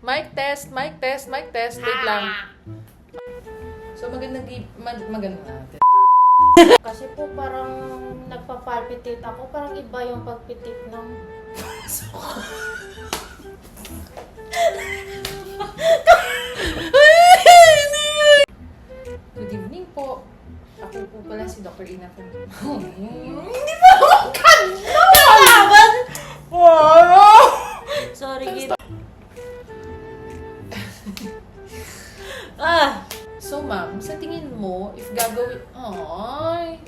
Mic test, mic test, mic test. Wait lang. So, magandang natin. Kasi po parang nagpa-palpitate ako. Parang iba yung pagpitik ng... Good evening po. Ako po pala si Dr. Ina po. Hindi pa ako kalaban! Sorry, gid. So, ma'am, sa tingin mo, if gagawin... Ay...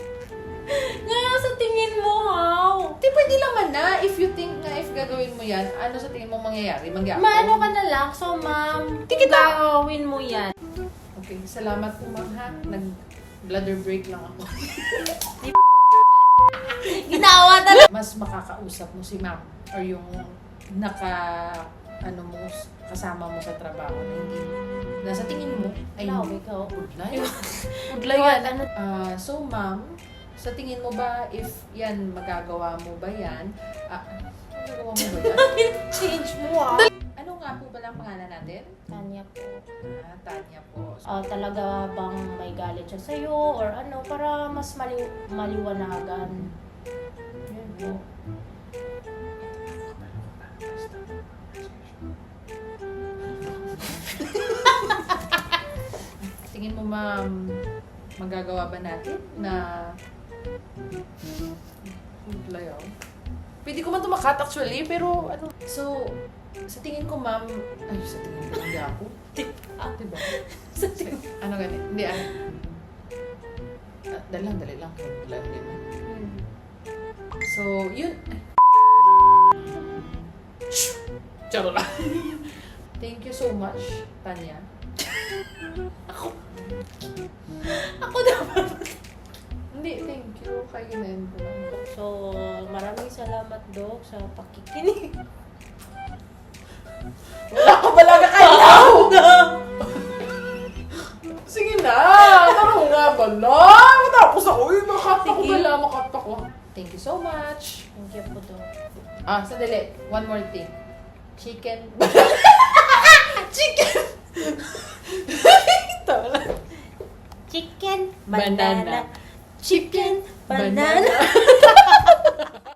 Ngayon sa tingin mo, how? Di pwede naman na. If you think na if gagawin mo yan, ano sa tingin mo mangyayari? Maano ka na lang. So, ma'am, gagawin mo yan. Okay, salamat po, ma'am, ha? Nag-bladder break lang ako. Ginawa talaga. Mas makakausap mo si ma'am or yung kasama mo sa trabaho na hindi nasa tingin mo ay Ikaw. Udlay. Udlay yan. So, ma'am, sa tingin mo ba if yan magagawa mo ba yan? Magagawa mo ba yan? Change mo, Ano nga po pala ang pangalan natin? Tanya po. Tanya po. Talaga bang may galit siya sa'yo or ano para mas maliwanagan? Yun po. Tingin mo, ma'am, magagawa ba natin na layaw? Pwede ko man tumakat actually, pero ano. So, sa tingin ko, ma'am, sa tingin ko, hindi ako. Diba? Sa tingin. Ano ganit? Hindi, dali lang. Hindi mo. So, yun. Charo lang. Thank you so much, Tanya. Ako dapat. Hindi, thank you. Kaya ginayin ko lang. So, maraming salamat, Dok, sa pakikinig. Wala ka pala kakayaw! Sige na! Parang nga ba na? Matapos ako makata ko pala, makata ko. Thank you so much. Thank you po, Dok. Sandali. One more thing. Chicken. Chicken! Tama. Chicken, Banana. banana. Chicken, Banana. banana.